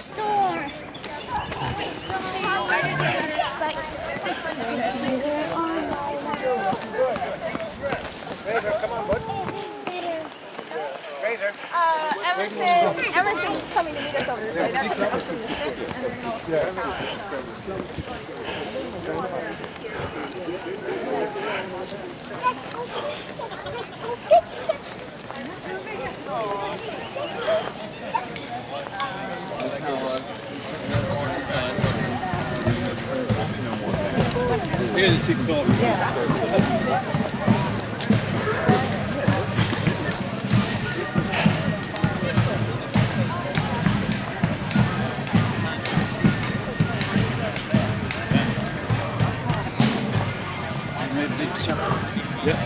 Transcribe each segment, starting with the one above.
sore. Come on, bud. Razor. Everything's coming to meet us over this way. That's what comes from the ships. We didn't see Philip. Yep.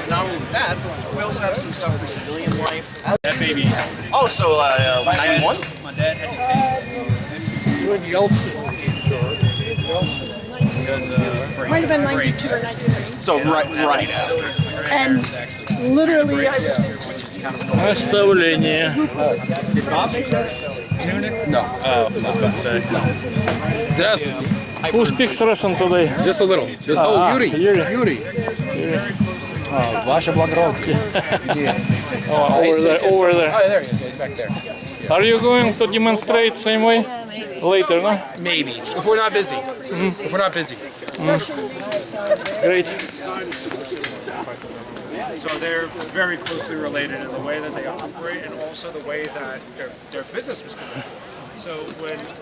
Not only that, we also have some stuff for civilian life. That baby. Oh, so 91? My dad had to take Might have been 92 or 93. So right after. And literally, I Наставление. No. Oh, I was about to say. No. Здравствуйте. Who speaks Russian today? Just a little. Just Yuri. Yuri. Ваше благородие. Over there. Oh, there he is. He's back there. Are you going to demonstrate same way later, no? Maybe. If we're not busy. If we're not busy. Great. So they're very closely related in the way that they operate and also the way that their business was conducted. So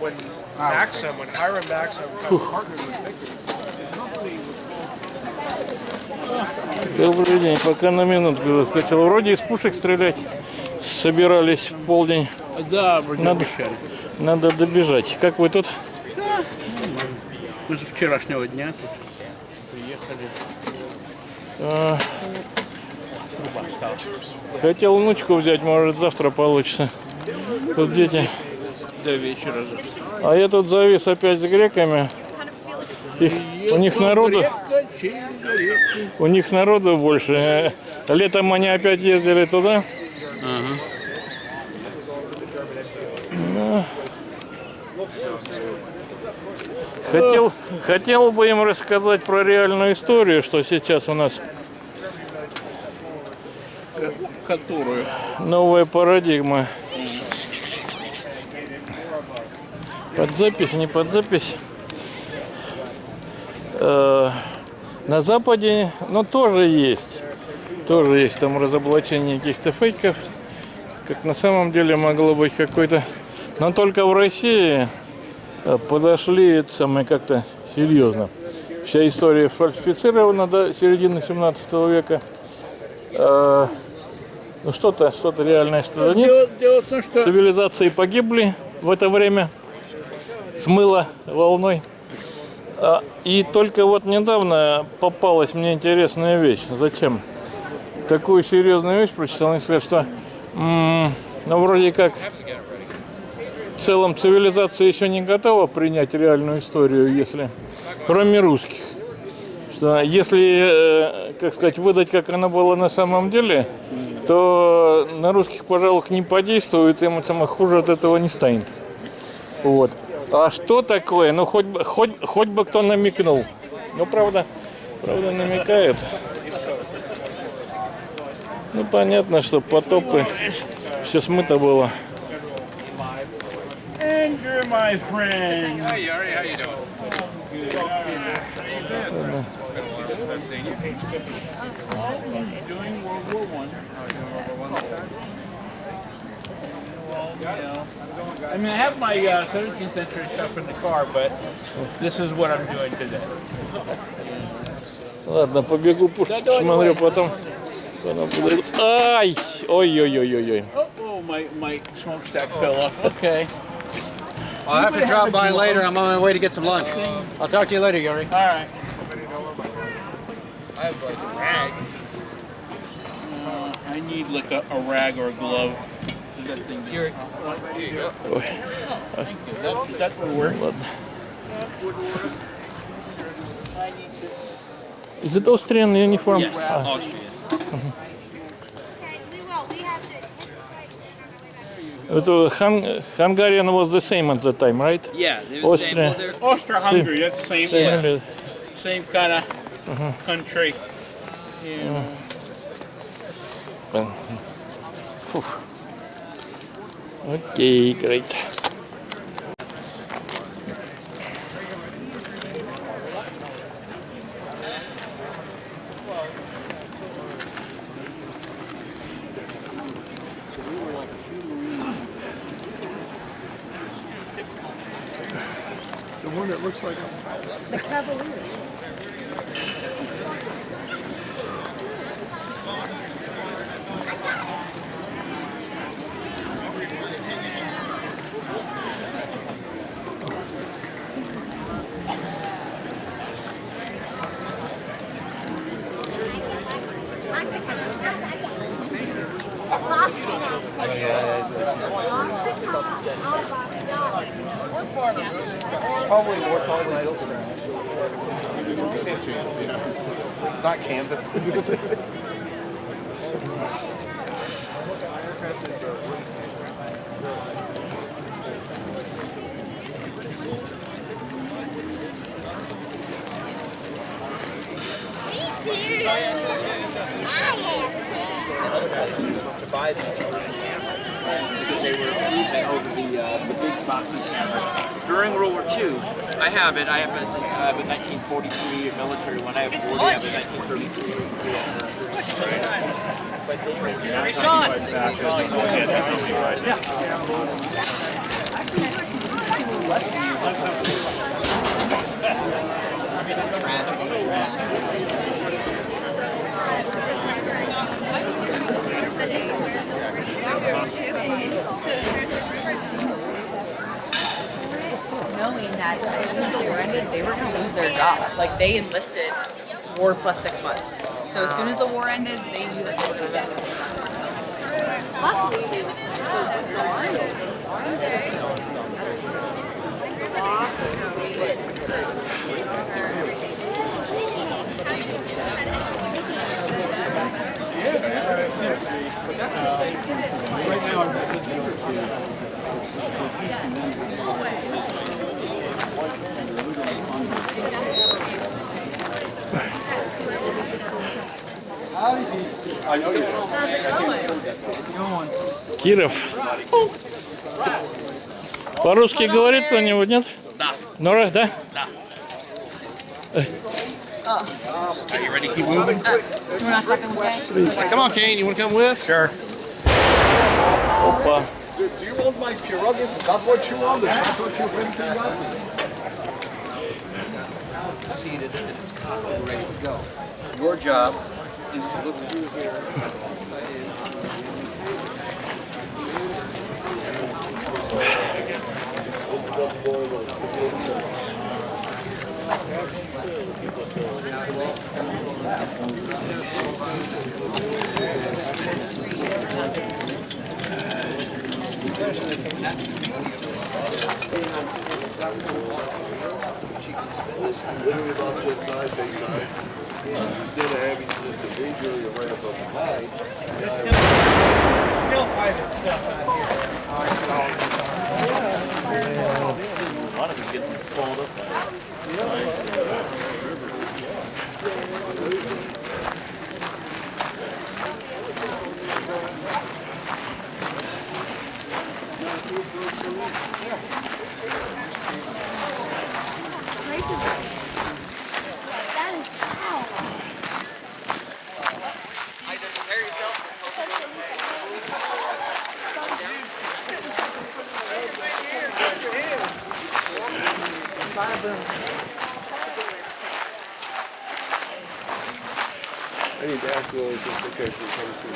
when Hiram Maxim partnered with Victor, Добрый день. Пока на минутку хотел. Вроде из пушек стрелять собирались в полдень. Да, вроде Надо добежать. Как вы тут? Мы с вчерашнего дня тут приехали. Хотел внучку взять, может завтра получится. Тут дети. До вечера. А я тут завис опять с греками. У них народу больше. Летом они опять ездили туда. Хотел бы им рассказать про реальную историю, что сейчас у нас Которую? новая парадигма. Под запись, не под запись. На Западе, тоже есть. Тоже есть там разоблачение каких-то фейков. Как на самом деле могло быть какой-то. Но только в России подошли как-то серьезно. Вся история фальсифицирована до середины 17 века. Что-то реальное, что-то нет. Дело в том, что Цивилизации погибли в это время. Смыло волной. И только вот недавно попалась мне интересная вещь. Зачем? Такую серьезную вещь прочитал. Они сказали, что вроде как в целом цивилизация еще не готова принять реальную историю, если кроме русских. Что если, выдать, как она была на самом деле, то на русских, пожалуй, не подействует, им хуже от этого не станет. Вот. А что такое? Хоть бы кто намекнул. Правда намекает. Понятно, что потопы, все смыто было. Andrew, my friend. Hi, Yuri. How you doing? Good. How you been? Doing World War I mean, I have my 17th century stuff in the car, but this is what I'm doing today. Ладно, побегу пушку, смотрю, потом буду... Ай! Ой-ой-ой-ой-ой. Oh, my smokestack fell off. Okay. I'll have to drop by later. I'm on my way to get some lunch. I'll talk to you later, Yuri. All right. I have like a rag. I need like a rag or a glove. That thing. Here you go. Ой. Thank you. That would work. Ладно. Is it Austrian uniform? Yes, Austrian. Hungarian was the same at the time, right? Yeah, they were the same. Austria. Well, they're Austria-Hungary. That's the same. Same. Same kind of country. Yeah. Okay, great. The one that looks like The Cavalier. Probably more solid than I don't think. It's not canvas. To buy these because they were moving over the big boxy cameras. During World War II, I have it. I have a 1943 a military one. I have 40. I have a 1933. Knowing that as soon as the war ended, they were going to lose their job. Like, they enlisted war plus 6 months. So as soon as the war ended, they knew that they were going to lose. Luckily, the war ended. Киров. По-русски говорит кто-нибудь, нет? Да. Нора, да? Да. Are you ready to keep moving? So we're not stopping with Kane? Come on, Kane. You want to come with? Sure. Опа. Do you want my pirogue? Is that what you want? Is that what you're thinking of? Seated and it's cocked and ready to go. Your job is to look through here. Literally about just 9, big 9. Instead of having to individually ramp up high. Still finding stuff out here. A lot of it getting folded up. I need to ask Lily just in case we come to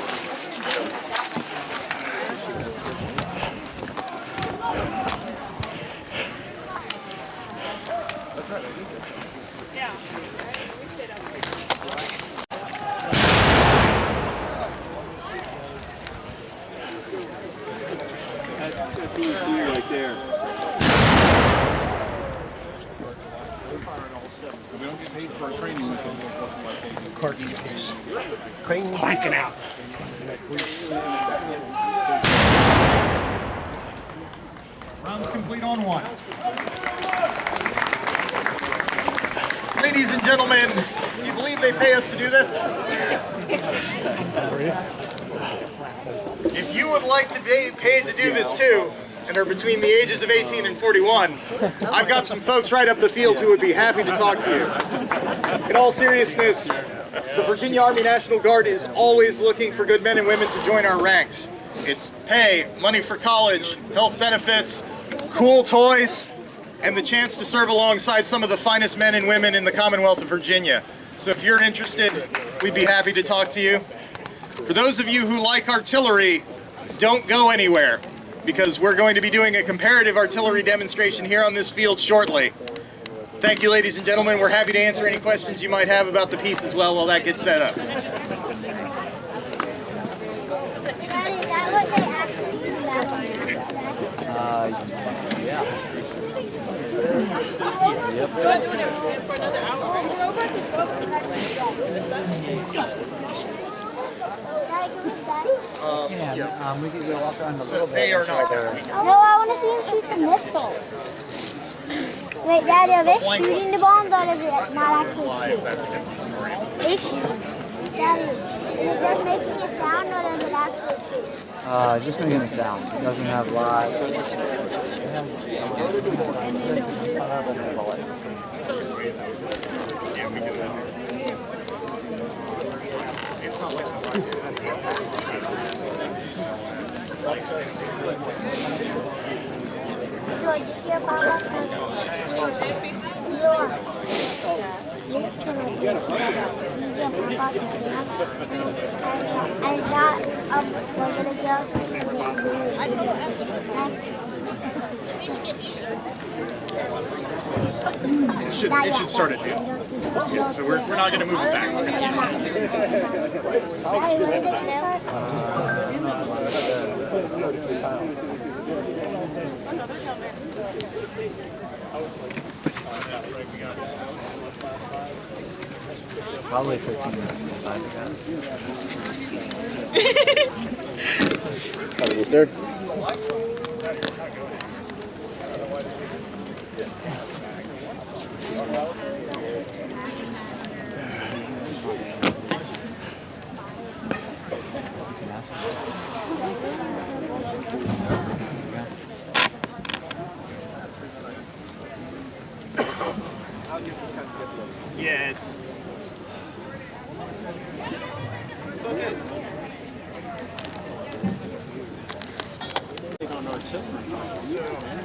Right there. don't get paid for our training. We can Carton case. Clanking out. Rounds complete on one. Ladies and gentlemen, do you believe they pay us to do this? If you would like to be paid to do this too, and are between the ages of 18 and 41, I've got some folks right up the field who would be happy to talk to you. In all seriousness, the Virginia Army National Guard is always looking for good men and women to join our ranks. It's pay, money for college, health benefits, cool toys, and the chance to serve alongside some of the finest men and women in the Commonwealth of Virginia. So if you're interested, we'd be happy to talk to you. For those of you who like artillery, don't go anywhere, because we're going to be doing a comparative artillery demonstration here on this field shortly. Thank you, ladies and gentlemen. We're happy to answer any questions you might have about the piece as well while that gets set up. Is that what they actually use We can go walk around a little bit. They are not there. No, I want to see him shoot the missile. Wait, Daddy, are they shooting the bombs or is it not actually shooting? They shoot. Daddy, is it just making a sound or does it actually shoot? Just making a sound. It doesn't have live. It should start at noon. Yeah, so we're not going to move it back. We're Probably 15 minutes. Probably, sir. Yeah, it's so good. So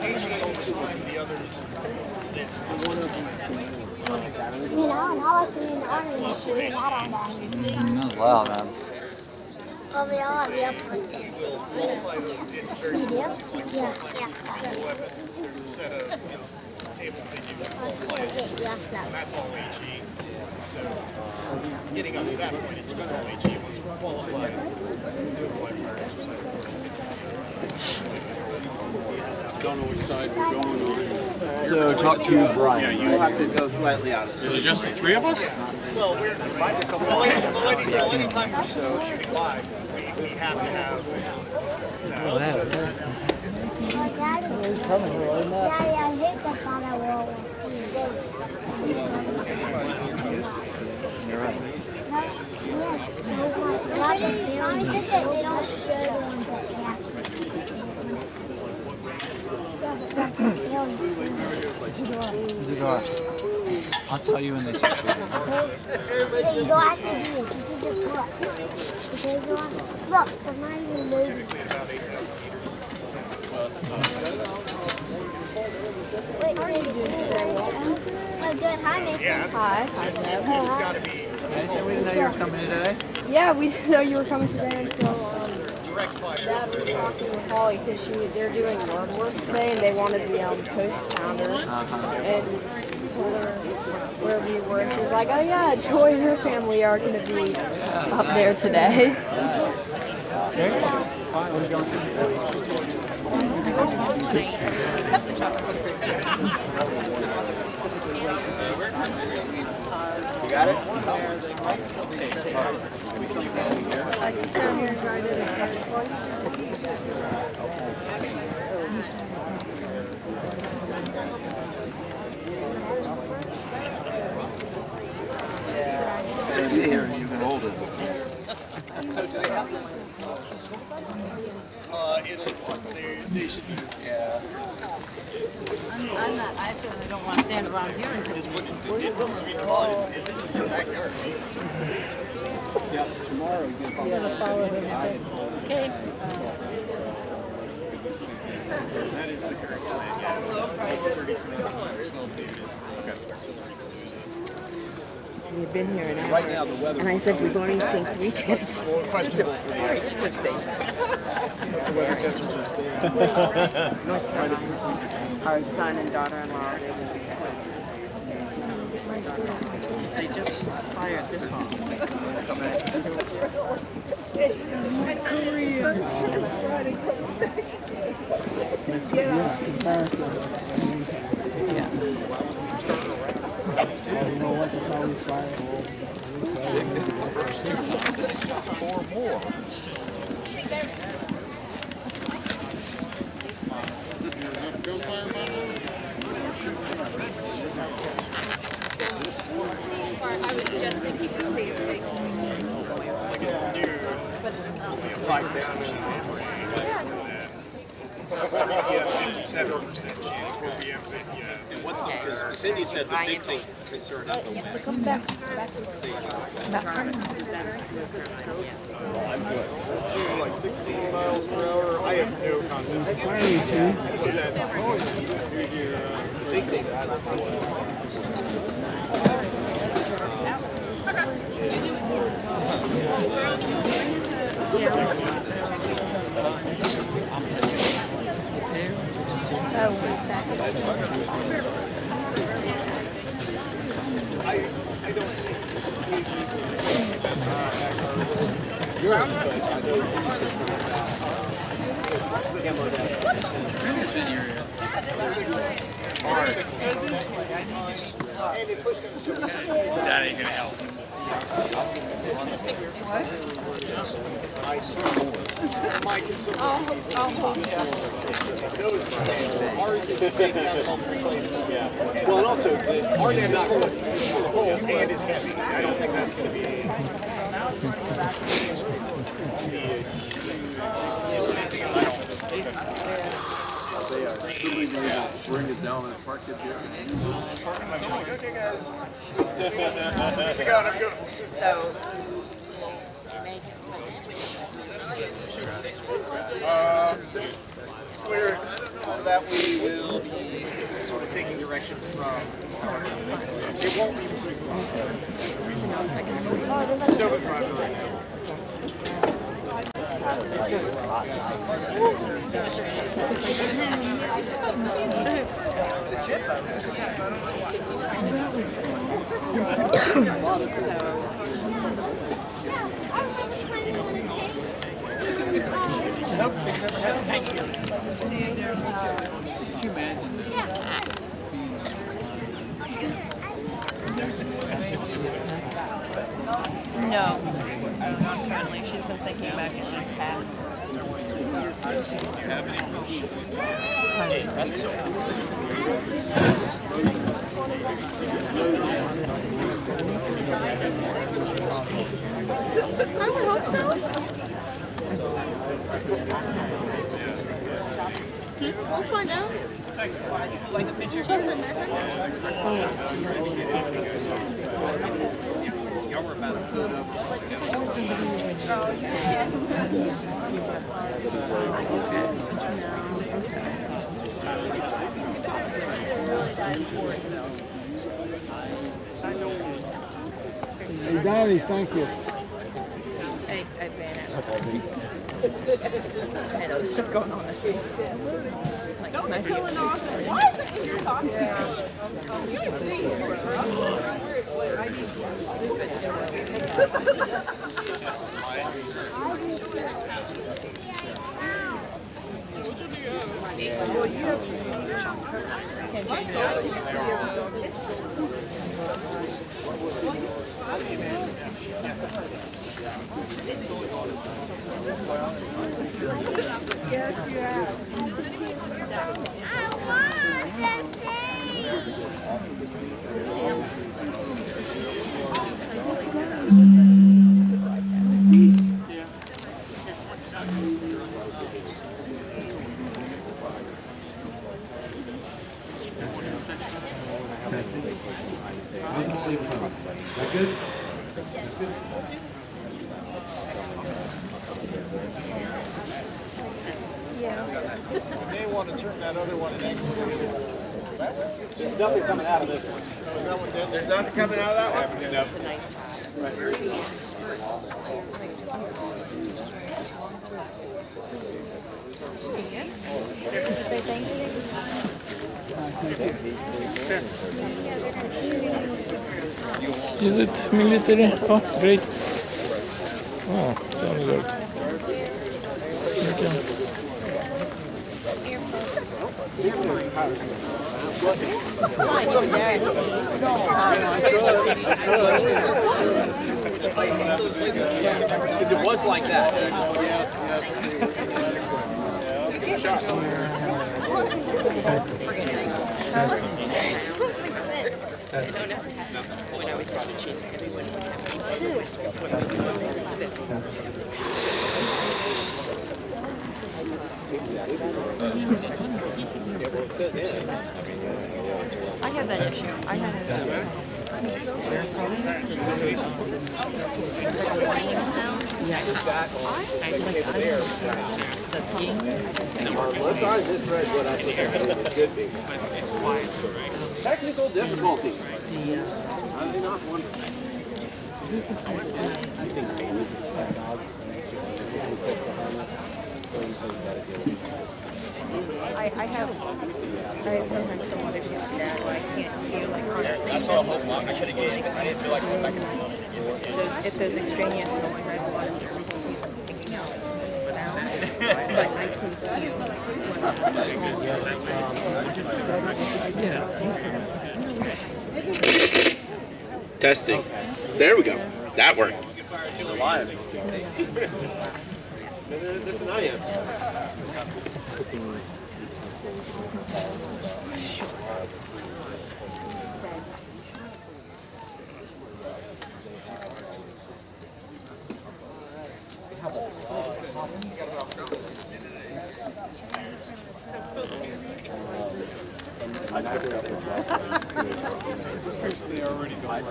usually over time the others, it's one of them. You know, and I like to be in the army and shooting that on that. Wow, man. Oh, we all have the upwards in. It's very similar to like a weapon. There's a set of tables that you can qualify it, and that's all HE. So getting up to that point, it's just all HE. Once we're qualified, do a live fire exercise. Don't know which side we're going on. So talk to Brian. You have to go slightly out of Is it just the three of us? Well, anytime we're shooting live, we have to have. Daddy, I hate the fun I will. Mommy said that they don't show the ones that they I'll tell you when they shoot you. You don't have to do this. You can just look. Look, they're not even moving. Oh, good. Hi, Mason. Hi. We didn't know you were coming today. Yeah, we didn't know you were coming today until Dad was talking with Holly because they're doing yard work today and they wanted the post pounder and told her where we were and she was like, oh yeah, Joy and her family are going to be up there today. got it? Here, you can hold it. They should be. Yeah. I'm not, I certainly don't want to stand around here and Just put it, come on, this is your backyard. Yeah, tomorrow you can follow Okay. That is the current plan, yeah. 30 for this, 12 pages to artillery clues. We've been here an hour. Right now, the weather. And I said, we're going to sing 3 times. Well, questionable for the Interesting. the weather testers are saying. Our son and daughter-in-law, they will be close. They just fired this off. It's North Korea. I was just thinking the same thing. But it's not. 5% chance of rain. And then 3 p.m. 57% chance. 4 p.m. Yeah. And what's the, because Cindy said the big thing concern is the wind. Come back. Like 16 miles per hour. I have no concept. What that The big thing that I look for I don't see. That ain't gonna help. My concern ours is big Well, and also, our dam is full of holes and is heavy. I don't think that's going to be Bring it down and park it there. Okay, guys. I'm good. So, Clear. For that, we will be sort of taking direction from. It won't be moving. Still with driver right now. no, not currently. She's been thinking back in the past. I would hope so. We'll find out. Like the picture? y'all were about a foot up. Hey, Daddy, thank you. I ran out. I had other stuff going on this week. Like, don't be killing off. What? You're talking What? There's nothing coming out of this one. There's nothing coming out of that one? No. Is it military? Oh, great. Oh, sounds good. Okay. It was like that. Doesn't make sense. I don't know. When I was teaching, everyone would have I have that issue. I have it. Technical difficulty. I have sometimes some other issues with that where I can't feel like conversation. I saw a whole lot. I could have gave. I didn't feel like going back and forth. If there's extraneous noise, I have a lot of difficulties in picking out specific sounds, but I can feel Testing. There we go. That worked.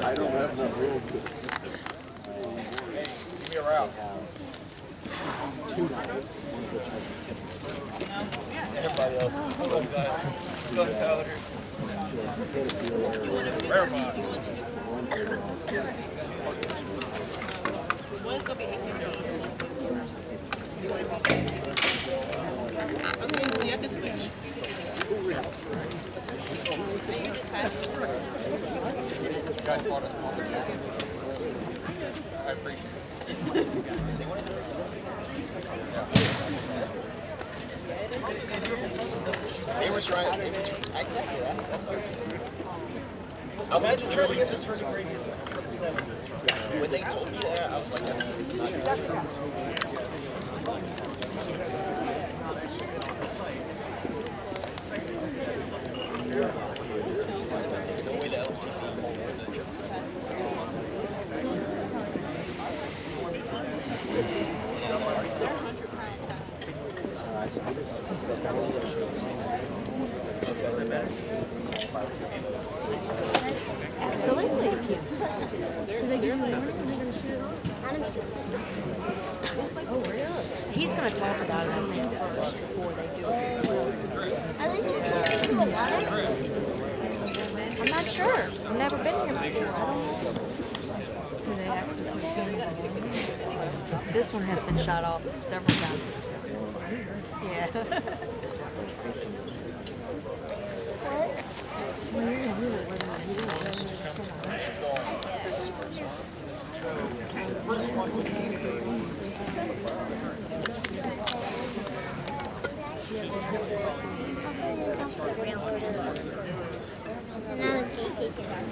I don't have enough room to... Give me a route. Everybody else. Go ahead, Tyler. Verify. One's going to be 18. Okay, you have to switch. I appreciate it. They were trying. Exactly. That's what I said. Imagine trying to get some turning radius at 7. When they told me that, I was like, that's not no way the LTV is more than the absolutely. He's going to talk about it, I think, first before they do it. At least it's going to do a water. I'm not sure. I've never been here before. I don't know. This one has been shot off several times. Yeah. And now the sea peak is our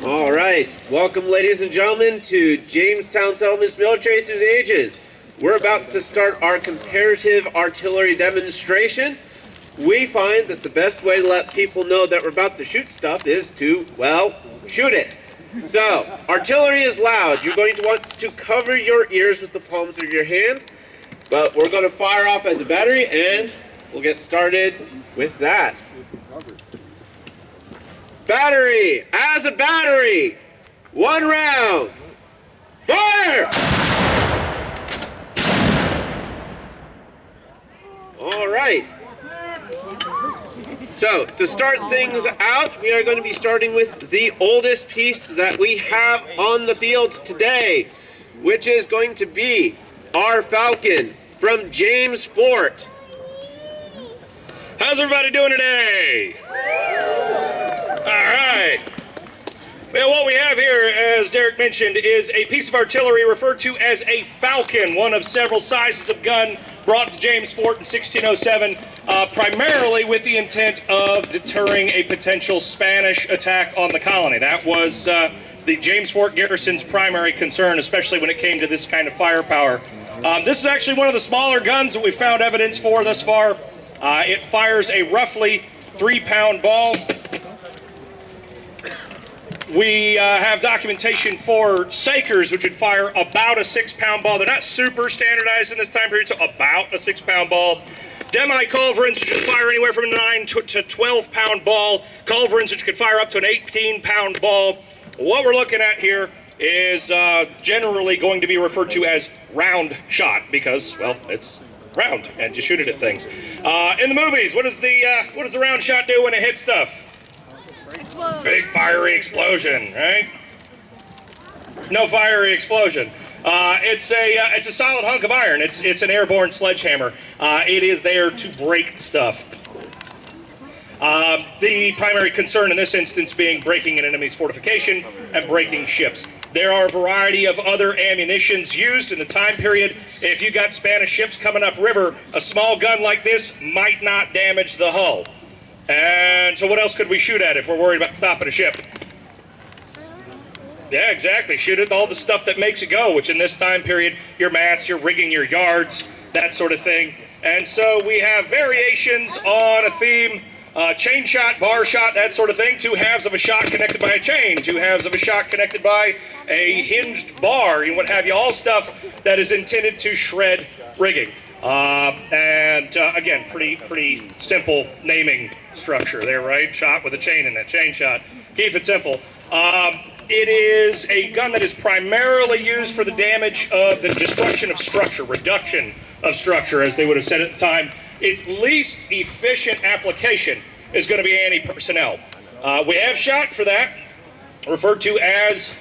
All right, welcome ladies and gentlemen to Jamestown Settlement's Military Through the Ages. We're about to start our comparative artillery demonstration. We find that the best way to let people know that we're about to shoot stuff is to, well, shoot it. So, artillery is loud. You're going to want to cover your ears with the palms of your hand, but we're going to fire off as a battery and we'll get started with that. Battery, as a battery, 1 round, fire! All right. So, to start things out, we are going to be starting with the oldest piece that we have on the field today, which is going to be our Falcon from James Fort. How's everybody doing today? All right. Well, what we have here, as Derek mentioned, is a piece of artillery referred to as a Falcon, one of several sizes of gun brought to James Fort in 1607, primarily with the intent of deterring a potential Spanish attack on the colony. That was the James Fort garrison's primary concern, especially when it came to this kind of firepower. This is actually one of the smaller guns that we've found evidence for thus far. It fires a roughly 3-pound ball. We have documentation for Sakers, which would fire about a 6-pound ball. They're not super standardized in this time period, so about a 6-pound ball. Demi-culverins, which would fire anywhere from a 9 to 12-pound ball. Culverins, which could fire up to an 18-pound ball. What we're looking at here is generally going to be referred to as round shot because, well, it's round and you shoot it at things. In the movies, what does the round shot do when it hits stuff? Explode. Big fiery explosion, right? No fiery explosion. It's a solid hunk of iron. It's an airborne sledgehammer. It is there to break stuff. The primary concern in this instance being breaking an enemy's fortification and breaking ships. There are a variety of other ammunitions used in the time period. If you got Spanish ships coming upriver, a small gun like this might not damage the hull. And so what else could we shoot at if we're worried about stopping a ship? Yeah, exactly. Shoot at all the stuff that makes it go, which in this time period, your masts, your rigging, your yards, that sort of thing. And so we have variations on a theme, chain shot, bar shot, that sort of thing. 2 halves of a shot connected by a chain, 2 halves of a shot connected by a hinged bar, and what have you, all stuff that is intended to shred rigging. Again, pretty simple naming structure there, right? Shot with a chain in it, chain shot. Keep it simple. It is a gun that is primarily used for the damage of the destruction of structure, reduction of structure, as they would have said at the time. Its least efficient application is going to be anti-personnel. We have shot for that, referred to as,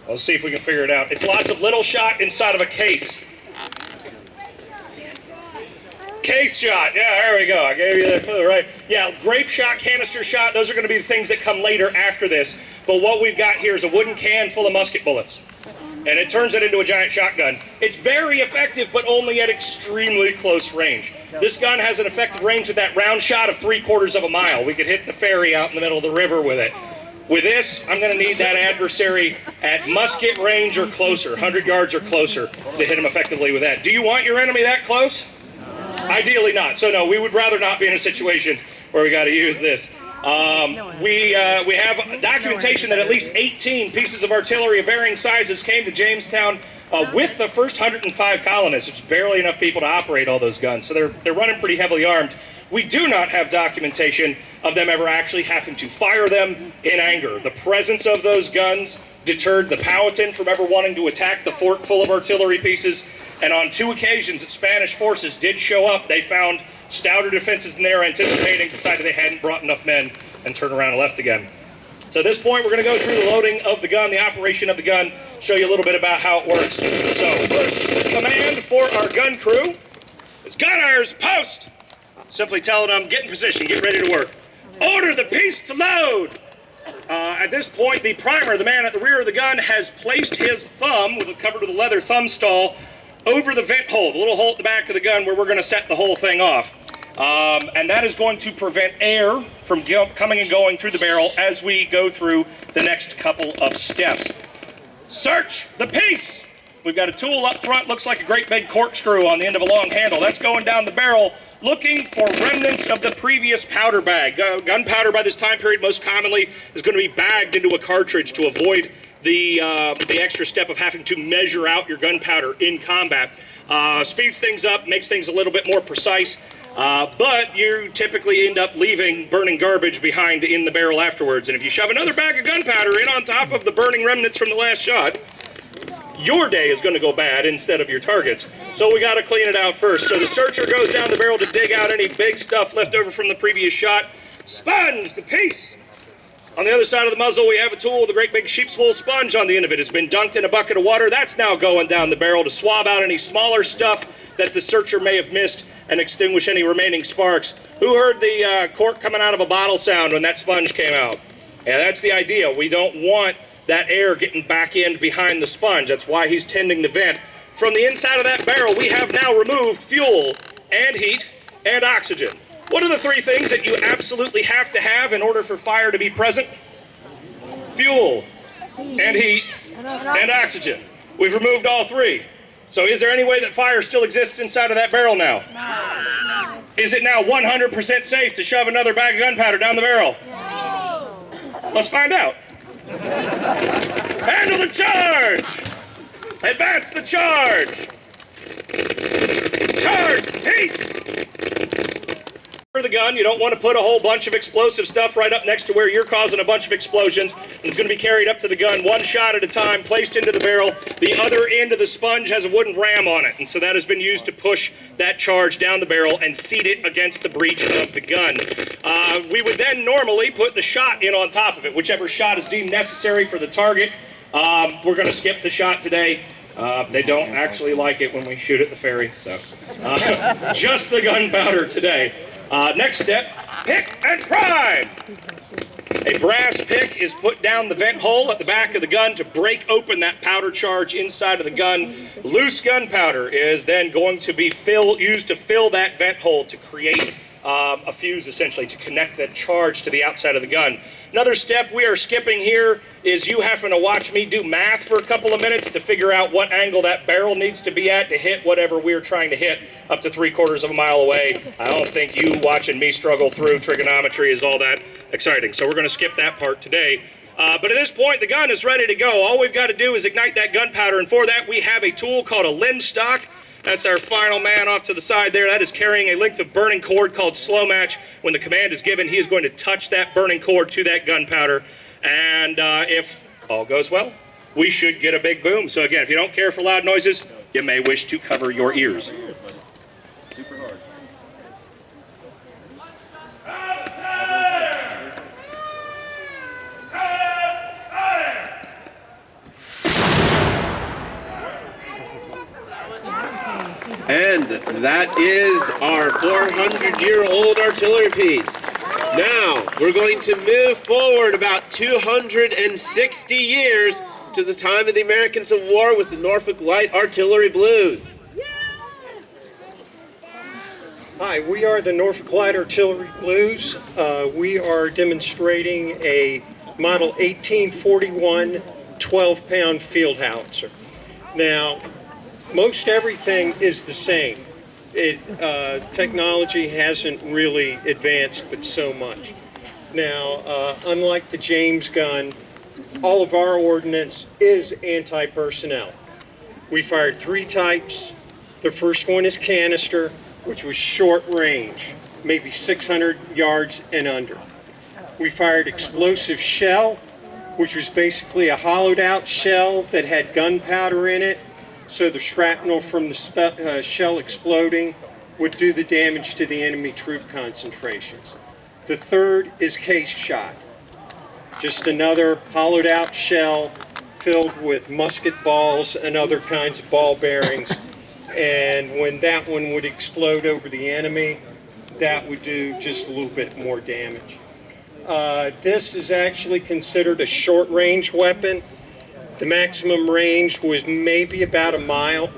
let's see if we can figure it out. It's lots of little shot inside of a case. Case shot, yeah, there we go. I gave you the clue, right? Yeah, grape shot, canister shot, those are going to be the things that come later after this. But what we've got here is a wooden can full of musket bullets. And it turns it into a giant shotgun. It's very effective, but only at extremely close range. This gun has an effective range with that round shot of 3/4 of a mile. We could hit the ferry out in the middle of the river with it. With this, I'm going to need that adversary at musket range or closer, 100 yards or closer, to hit him effectively with that. Do you want your enemy that close? Ideally not. So no, we would rather not be in a situation where we got to use this. We have documentation that at least 18 pieces of artillery of varying sizes came to Jamestown with the first 105 colonists. It's barely enough people to operate all those guns, so they're running pretty heavily armed. We do not have documentation of them ever actually having to fire them in anger. The presence of those guns deterred the Powhatan from ever wanting to attack the fort full of artillery pieces, and on 2 occasions that Spanish forces did show up, they found stouter defenses than they were anticipating, decided they hadn't brought enough men, and turned around and left again. So at this point, we're going to go through the loading of the gun, the operation of the gun, show you a little bit about how it works. So first command for our gun crew is gunners, post! Simply telling them, get in position, get ready to work. Order the piece to load! At this point, the primer, the man at the rear of the gun, has placed his thumb, covered with a leather thumb stall, over the vent hole, the little hole at the back of the gun where we're going to set the whole thing off. And that is going to prevent air from coming and going through the barrel as we go through the next couple of steps. Search the piece! We've got a tool up front, looks like a great big corkscrew on the end of a long handle. That's going down the barrel, looking for remnants of the previous powder bag. Gunpowder by this time period most commonly is going to be bagged into a cartridge to avoid the extra step of having to measure out your gunpowder in combat. Speeds things up, makes things a little bit more precise, but you typically end up leaving burning garbage behind in the barrel afterwards. And if you shove another bag of gunpowder in on top of the burning remnants from the last shot, your day is going to go bad instead of your target's. So we got to clean it out first. So the searcher goes down the barrel to dig out any big stuff left over from the previous shot. Sponge the piece. On the other side of the muzzle, we have a tool with a great big sheep's wool sponge on the end of it. It's been dunked in a bucket of water. That's now going down the barrel to swab out any smaller stuff that the searcher may have missed and extinguish any remaining sparks. Who heard the cork coming out of a bottle sound when that sponge came out? Yeah, that's the idea. We don't want that air getting back in behind the sponge. That's why he's tending the vent. From the inside of that barrel, we have now removed fuel and heat and oxygen. What are the 3 things that you absolutely have to have in order for fire to be present? Fuel and heat and oxygen. We've removed all 3. So is there any way that fire still exists inside of that barrel now? No. Is it now 100% safe to shove another bag of gunpowder down the barrel? No. Let's find out. Handle the charge! Advance the charge! Charge! Peace! For the gun, you don't want to put a whole bunch of explosive stuff right up next to where you're causing a bunch of explosions. It's going to be carried up to the gun one shot at a time, placed into the barrel. The other end of the sponge has a wooden ram on it, and so that has been used to push that charge down the barrel and seat it against the breech of the gun. We would then normally put the shot in on top of it, whichever shot is deemed necessary for the target. We're going to skip the shot today. They don't actually like it when we shoot at the ferry, so just the gunpowder today. Next step, pick and prime. A brass pick is put down the vent hole at the back of the gun to break open that powder charge inside of the gun. Loose gunpowder is then going to be used to fill that vent hole to create a fuse, essentially, to connect that charge to the outside of the gun. Another step we are skipping here is you having to watch me do math for a couple of minutes to figure out what angle that barrel needs to be at to hit whatever we're trying to hit up to 3/4 of a mile away. I don't think you watching me struggle through trigonometry is all that exciting, so we're going to skip that part today. But at this point, the gun is ready to go. All we've got to do is ignite that gunpowder, and for that we have a tool called a linstock. That's our final man off to the side there. That is carrying a length of burning cord called slow match. When the command is given, he is going to touch that burning cord to that gunpowder. And if all goes well, we should get a big boom. So again, if you don't care for loud noises, you may wish to cover your ears. Super hard. And that is our 400-year-old artillery piece. Now, we're going to move forward about 260 years to the time of the American Civil War with the Norfolk Light Artillery Blues. Hi, we are the Norfolk Light Artillery Blues. We are demonstrating a model 1841 12-pound field howitzer. Now, most everything is the same. Technology hasn't really advanced but so much. Now, unlike the James gun, all of our ordnance is anti-personnel. We fired 3 types. The first one is canister, which was short range, maybe 600 yards and under. We fired explosive shell, which was basically a hollowed out shell that had gunpowder in it, so the shrapnel from the shell exploding would do the damage to the enemy troop concentrations. The third is case shot, just another hollowed out shell filled with musket balls and other kinds of ball bearings, and when that one would explode over the enemy, that would do just a little bit more damage. This is actually considered a short-range weapon. The maximum range was maybe about a mile.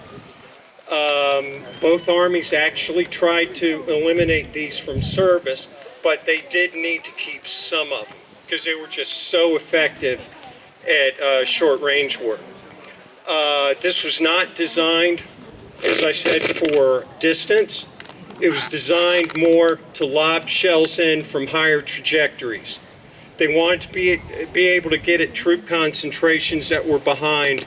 Both armies actually tried to eliminate these from service, but they did need to keep some of them because they were just so effective at short-range work. This was not designed, as I said, for distance. It was designed more to lob shells in from higher trajectories. They wanted to be able to get at troop concentrations that were behind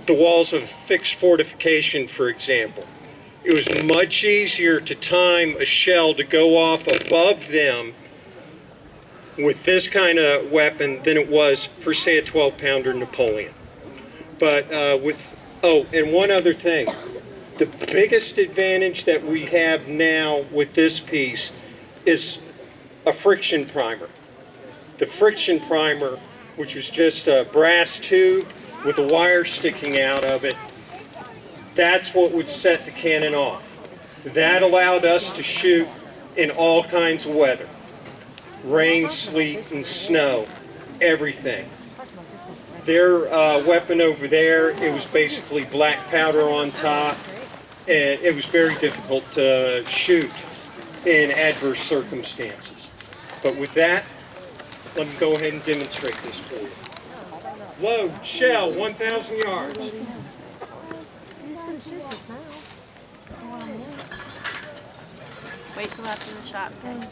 the walls of a fixed fortification, for example. It was much easier to time a shell to go off above them with this kind of weapon than it was for, say, a 12-pounder Napoleon. But and one other thing. The biggest advantage that we have now with this piece is a friction primer. The friction primer, which was just a brass tube with a wire sticking out of it, that's what would set the cannon off. That allowed us to shoot in all kinds of weather. Rain, sleet, and snow, everything. Their weapon over there, it was basically black powder on top, and it was very difficult to shoot in adverse circumstances. But with that, let me go ahead and demonstrate this for you. Load, shell, 1,000 yards. Wait till after the shot. Okay?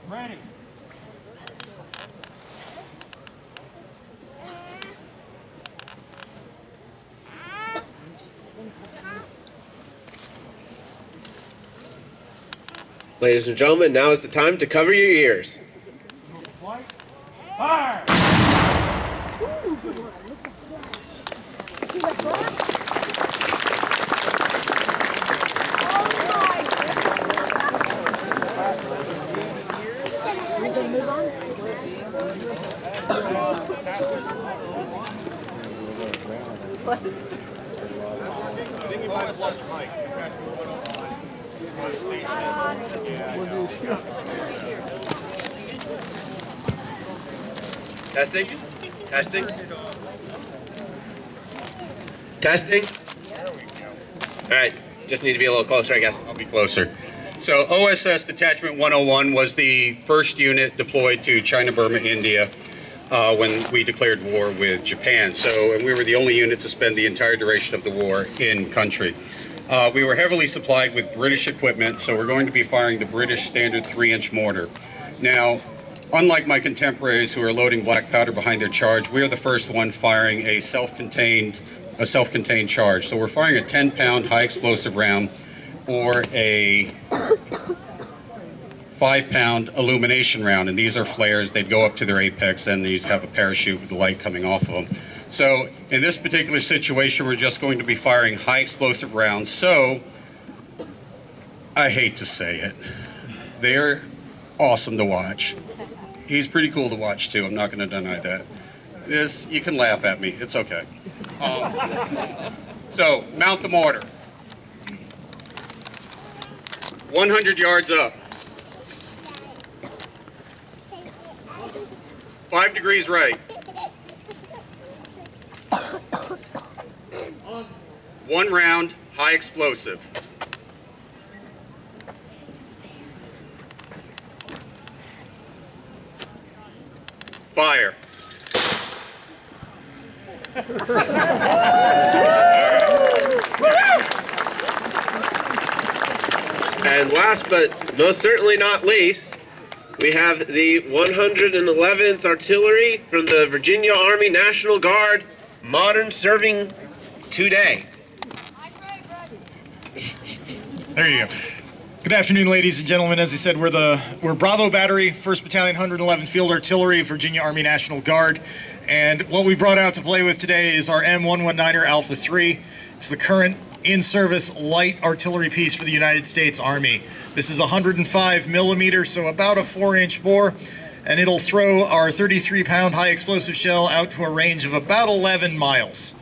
Ready. Ladies and gentlemen, now is the time to cover your ears. Fire! I think you might have lost your mic. Testing? Testing? Testing? All right, just need to be a little closer, I guess. I'll be closer. So OSS Detachment 101 was the first unit deployed to China, Burma, India when we declared war with Japan. So and we were the only unit to spend the entire duration of the war in country. We were heavily supplied with British equipment, so we're going to be firing the British standard 3-inch mortar. Now, unlike my contemporaries who are loading black powder behind their charge, we are the first one firing a self-contained charge. So we're firing a 10-pound high explosive round or a 5-pound illumination round, and these are flares. They'd go up to their apex, and you'd have a parachute with the light coming off of them. So in this particular situation, we're just going to be firing high explosive rounds. So I hate to say it, they're awesome to watch. He's pretty cool to watch too, I'm not going to deny that. This, you can laugh at me, it's okay. So mount the mortar. 100 yards up. 5 degrees right. 1 round, high explosive. Fire. And last but most certainly not least, we have the 111th Artillery from the Virginia Army National Guard, modern serving today. There you go. Good afternoon, ladies and gentlemen. As I said, we're Bravo Battery, 1st Battalion, 111th Field Artillery, Virginia Army National Guard. And what we brought out to play with today is our M119er Alpha 3. It's the current in-service light artillery piece for the United States Army. This is 105 millimeter, so about a 4-inch bore, and it'll throw our 33-pound high explosive shell out to a range of about 11 miles.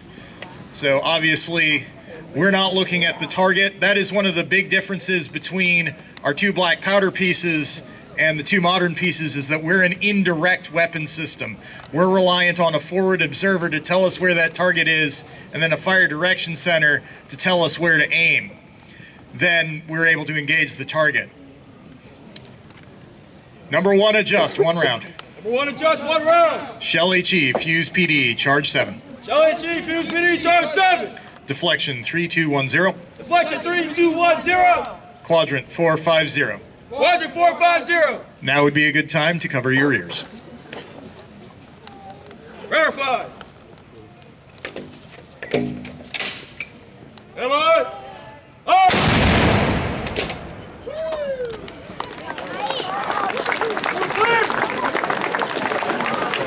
So obviously, we're not looking at the target. That is one of the big differences between our 2 black powder pieces and the 2 modern pieces, is that we're an indirect weapon system. We're reliant on a forward observer to tell us where that target is, and then a fire direction center to tell us where to aim. Then we're able to engage the target. Number 1, adjust, 1 round. Number 1, adjust, 1 round. Shell HE, fuse PD, charge 7. Shell HE, fuse PD, charge 7. Deflection 3210. Deflection 3210. Quadrant 450. Quadrant 450. Now would be a good time to cover your ears. Verify. Am I? Up.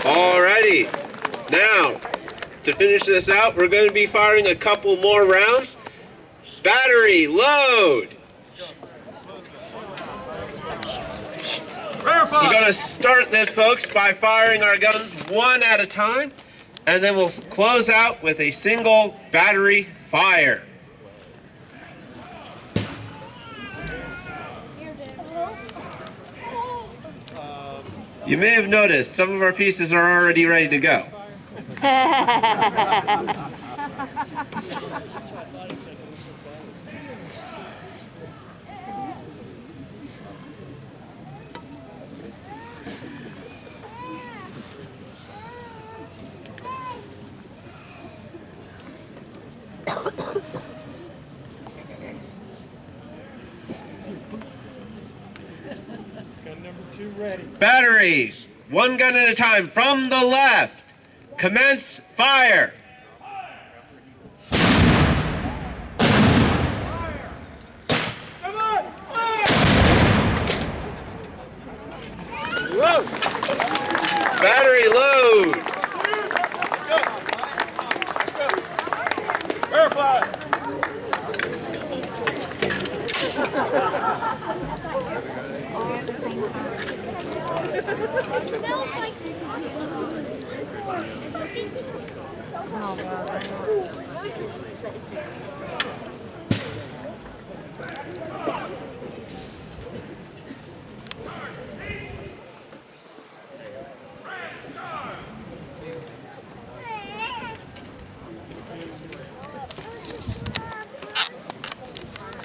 Alrighty. Now, to finish this out, we're going to be firing a couple more rounds. Battery, load. We're going to start this, folks, by firing our guns one at a time, and then we'll close out with a single battery fire. You may have noticed some of our pieces are already ready to go. Batteries, 1 gun at a time from the left. Commence fire. Battery load. Verify.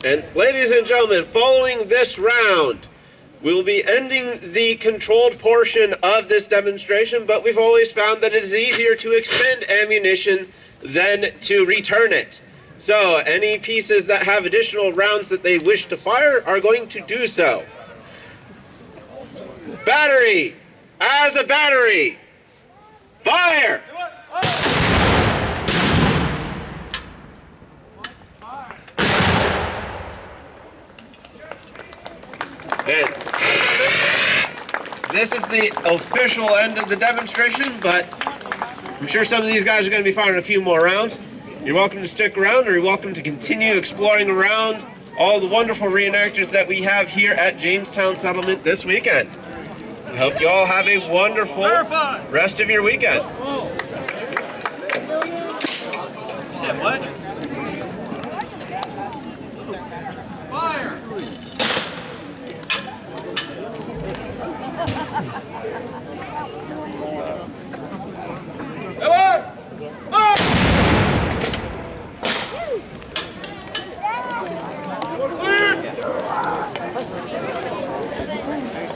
And ladies and gentlemen, following this round, we'll be ending the controlled portion of this demonstration, but we've always found that it is easier to expend ammunition than to return it. So any pieces that have additional rounds that they wish to fire are going to do so. Battery, as a battery, fire! this is the official end of the demonstration, but I'm sure some of these guys are going to be firing a few more rounds. You're welcome to stick around, or you're welcome to continue exploring around all the wonderful reenactors that we have here at Jamestown Settlement this weekend. I hope you all have a wonderful rest of your weekend. You said what? Fire!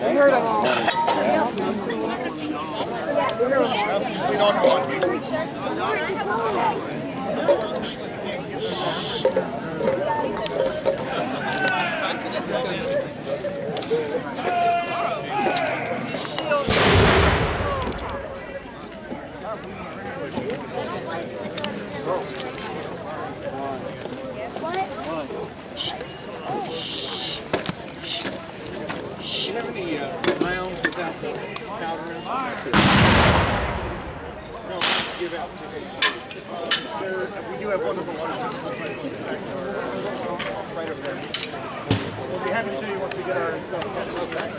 We heard them all. That was complete on one. We do have one of the right over there. We'll be happy to show you once we get our stuff back.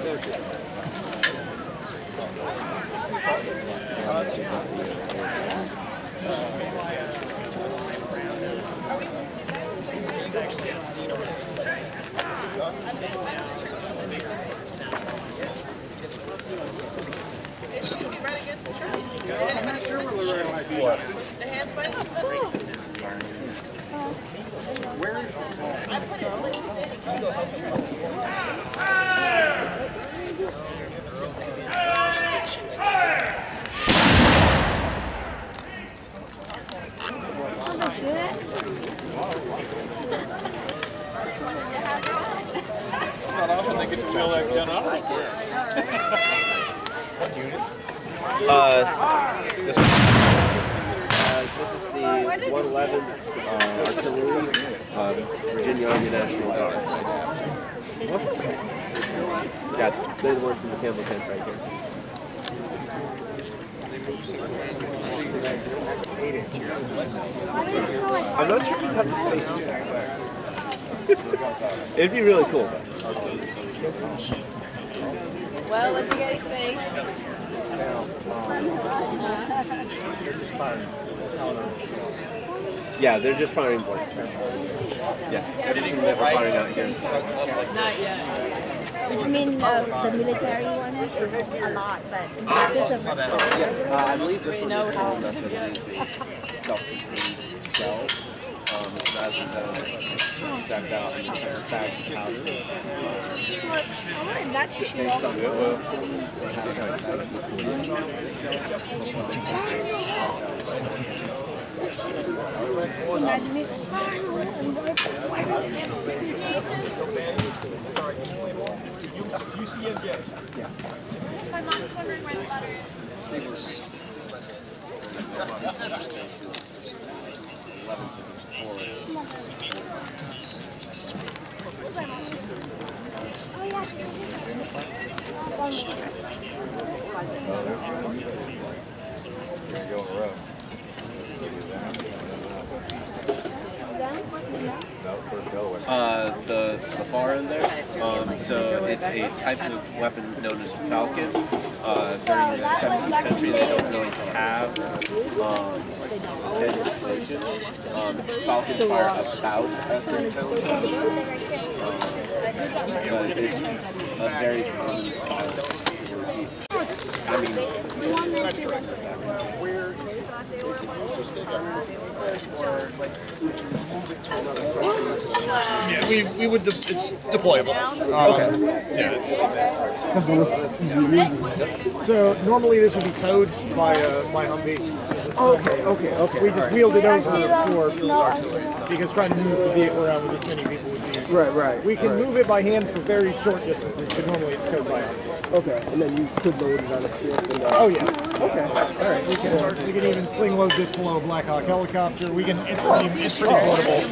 Not often they get to wheel that gun up like that. This one. This is the 111th Artillery, Virginia Army National Guard. Yeah, they're the ones in the Campbell tent right here. I'm not sure if you have the space to do that. It'd be really cool, though. Well, what do you guys think? Yeah, they're just firing bullets. Yeah, everything that we're firing out here. Not yet. You mean the military one? A lot, but Yes, I believe this one know is how. enough that it is a self-contained shell, rather than stacked out in different bags of powder. Just based on it, UCMJ. Yeah. My mom's wondering where the butter is. The far end there. So it's a type of weapon known as falcon. During the 17th century, they don't really have legislation. Falcons fire about a certain but it's a very common style. I mean, Yeah, we would, it's deployable. Okay. Yeah, it's... So normally this would be towed by Humvee. Okay. We just wheeled it over for because trying to move the vehicle around with this many people would be... Right. We can move it by hand for very short distances, but normally it's towed by Humvee. Okay, and then you could load it on a ship and Oh yes. Okay. All right. We can even sling load this below a Black Hawk helicopter. We can. It's pretty portable.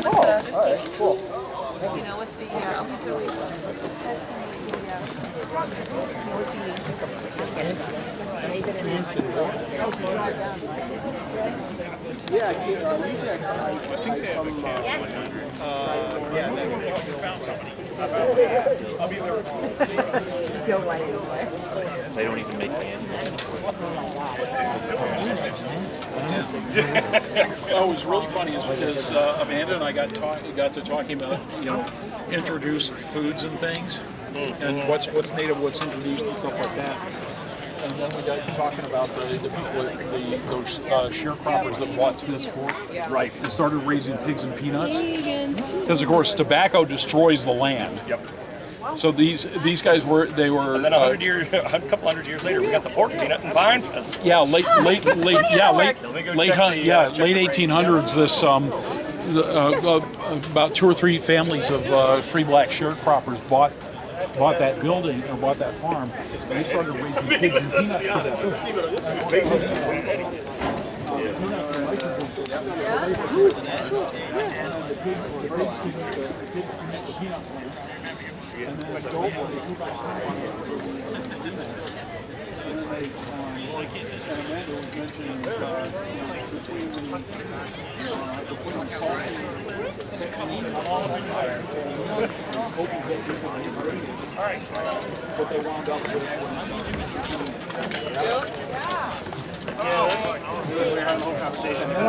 Oh, all right, cool. You know, with the They don't even make cans. Oh, it was really funny is because Amanda and I got to talking about, introduced foods and things, and what's native, what's introduced, and stuff like that. And then we got talking about the people, those sharecroppers that bought Smith's Fork, right, and started raising pigs and peanuts. Because of course, tobacco destroys the land. Yep. So these guys were And then a couple hundred years later, we got the pork peanut and vine festival. Yeah, late 1800s. This about 2 or 3 families of free black sharecroppers bought that building or bought that farm, and they started raising pigs and peanuts for But they wound up with we were having a whole conversation. And then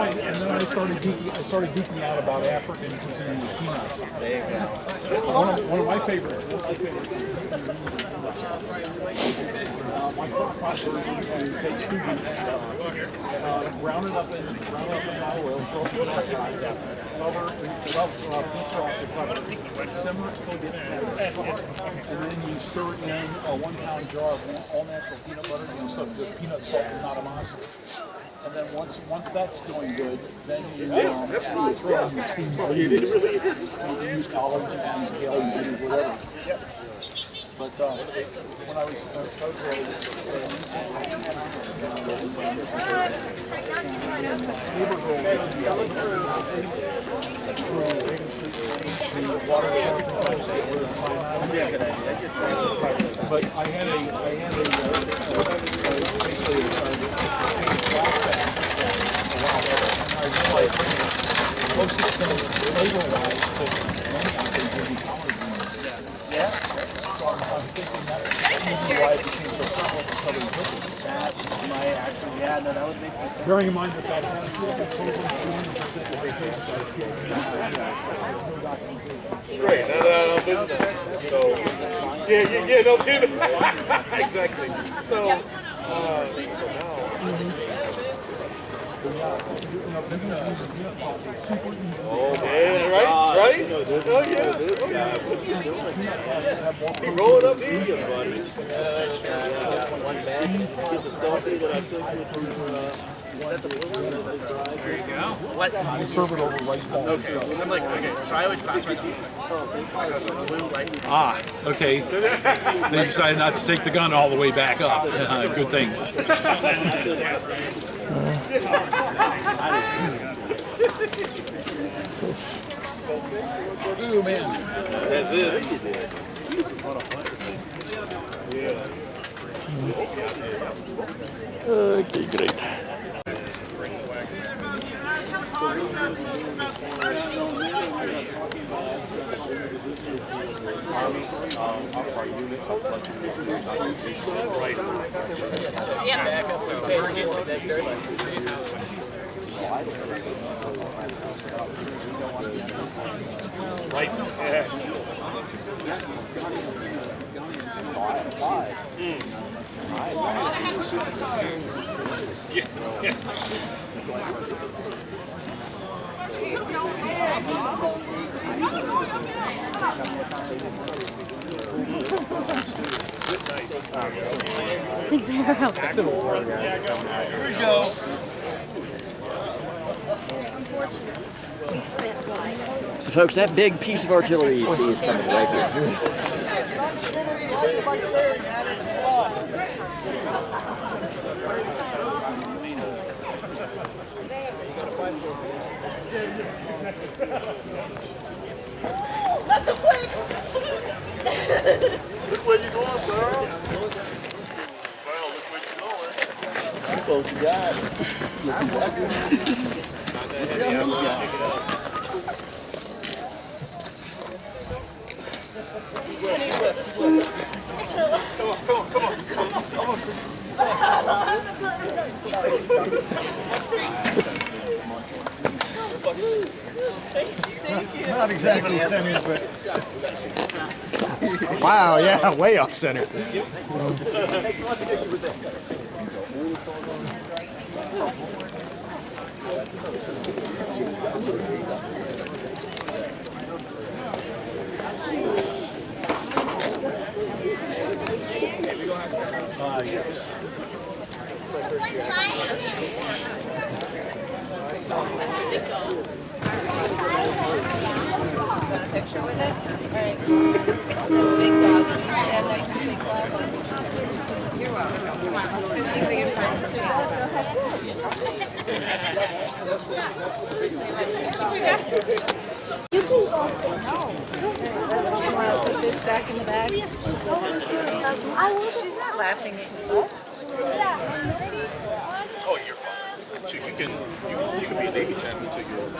I started geeking out about African cuisine with peanuts. There you go. One of my favorites. My crock pot version is take 2 beets, brown it up in oil, throw it outside, cover simmer it till it gets tender, and then you stir it in a 1-pound jar of all natural peanut butter, so just peanut salt and not a monster. And then once that's going good, then you throw in your steamed leaves. You use olive and kale and whatever. But when I was but I had basically flashback and I realized closest thing flavor-wise to many outfits would be collard greens. Yeah. So I'm thinking that's why it became so popular for Southern cooking. That might actually, no, that would make sense. Bearing in mind that that has Great, no business. So, yeah, no kidding. Exactly. So now. Oh man, right? Oh yeah. Roll it up vegan, buddy. One bag. Get the salty that I took you to. There you go. What? Serve it over rice balls. Okay, so so I always classify them as a blue, white. Ah, okay. They decided not to take the gun all the way back up. Good thing. Oh man. That's it. Okay, great. Right. Here we go. So folks, that big piece of artillery you see is coming right here. Look where you going, sir. supposed to guide. Not exactly centered, but wow, yeah, way off center. Picture with it? Alright. This big dog. You stand next to the big dog. You're welcome. Come on, let's go see if we can find something. You can go. You want to put this back in the bag? She's not laughing at you. Oh, you're fine. So you can be a Navy chaplain until you're old.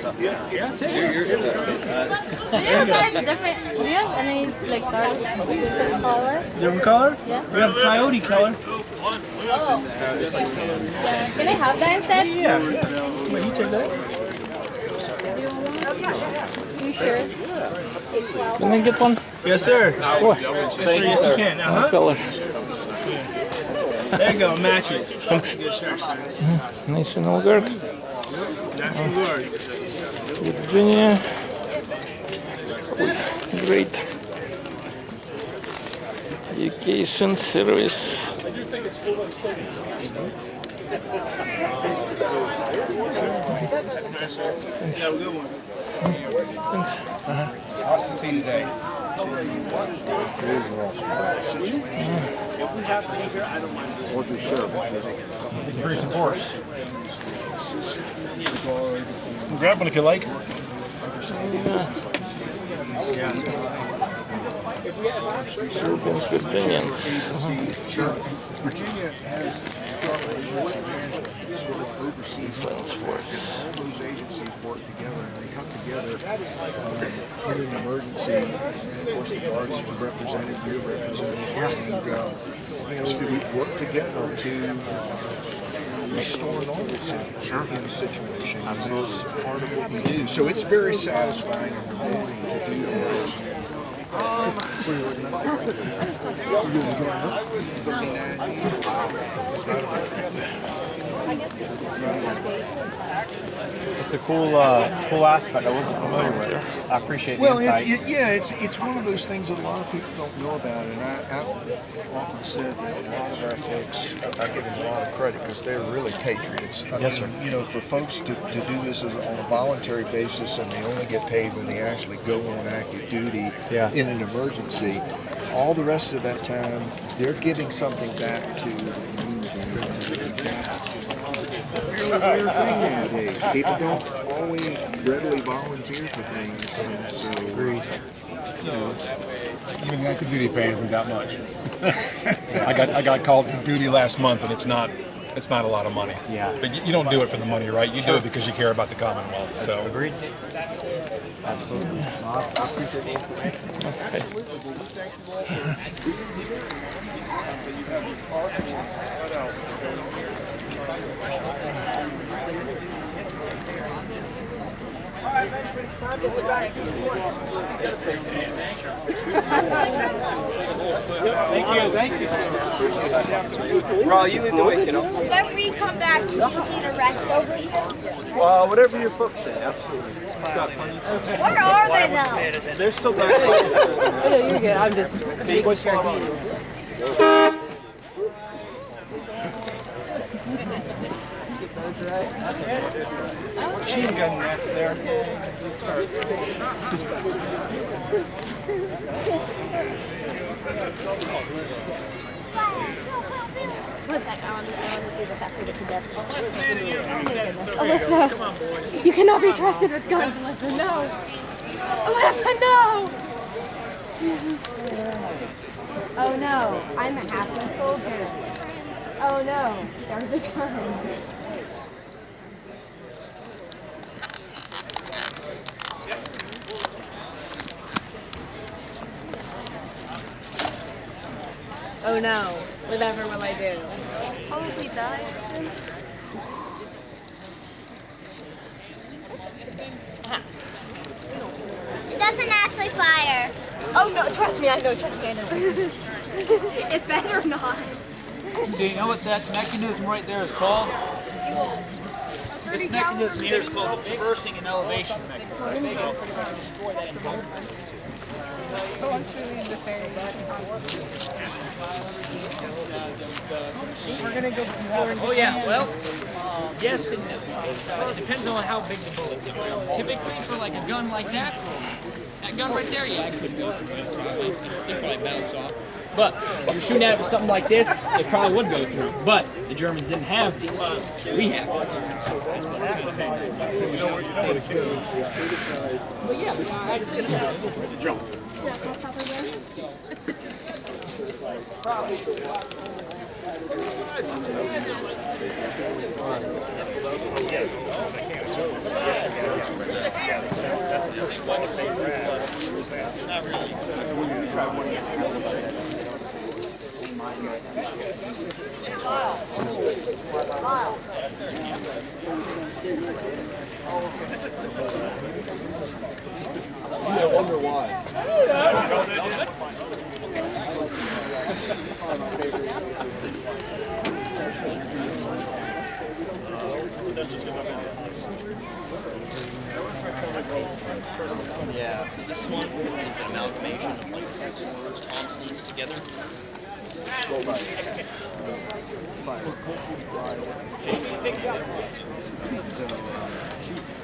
Do you guys different? Do you have any like different color? Different color? Yeah. We have coyote color. Can I have that instead? Yeah. Wait, you take that? You sure? Can I get one? Yes, sir. Oh, Yes, sir. Yes, you can. what color? There you go. Matches. Yes, sir. National Guard. National Guard. Virginia. Great. Education service. Yeah, good one. Lots to see today. Very support. Grab one if you like. Virginia has Department of Water Management that sort of oversees all those agencies work together and they come together in an emergency. And of course the Guards are represented, you're represented, and we work together to restore normalcy in a situation. And that's part of what we do. So it's very satisfying and rewarding to do that. It's a cool aspect I wasn't familiar with. I appreciate the insights. It's one of those things that a lot of people don't know about, and I've often said that a lot of our folks, I give them a lot of credit because they're really patriots. I mean, sir. You know, for folks to do this on a voluntary basis and they only get paid when they actually go on active duty in an emergency, all the rest of that time, they're giving something back to the community. It's a really weird thing nowadays. People don't always readily volunteer for things, and so Agreed. Even the active duty pay isn't that much. I got called for duty last month, and it's not a lot of money. Yeah. But you don't do it for the money, right? You do it because you care about the Commonwealth. So agreed. Absolutely. I appreciate the information. Thank you. Raul, you lead the way, kiddo. Whenever we come back, do you see the rest over here? Whatever your folks say, absolutely. Where are they though? They're still back. No, you're good. I'm just making sure I can. Machine gun nest there. One sec, I want to do this after the cadets. Alyssa, you cannot be trusted with guns, Alyssa, no. Alyssa, no! Oh no, I'm a happy soldier. Oh no, there they come. Oh no, whatever will I do? Probably die. It doesn't actually fire. Oh no, trust me, I know, trust me, I know. It better not. Do you know what that mechanism right there is called? This mechanism here is called the traversing and elevation mechanism. We're gonna go Oh yeah, well, yes and no. It depends on how big the bullets are. Typically for like a gun like that gun right there, yeah, I could go through it. It'd probably bounce off. But if you're shooting at it with something like this, it probably would go through. But the Germans didn't have these. We have. But yeah, I'd say jump. I wonder why. That's just because I'm in it. Yeah, this one is an amalgamation of like Thompsons together.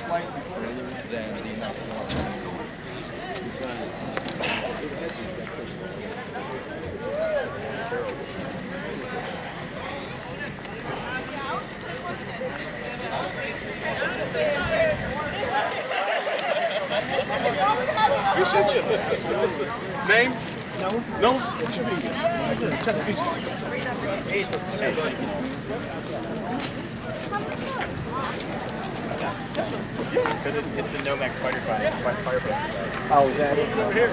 Slightly further than the amount of You should chip. Name? No? Check the features. Because it's the Nomex firefighter. Oh, is that it? Over here.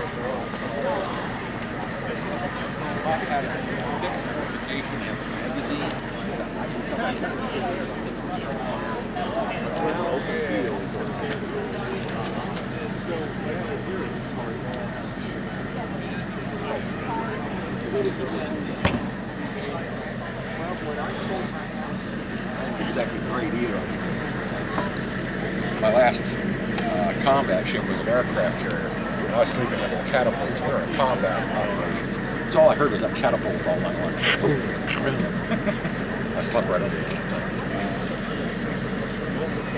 Exactly great either. My last combat ship was an aircraft carrier. I was sleeping under catapults. We were in combat operations. So all I heard was that catapult all night long. I slept right under it.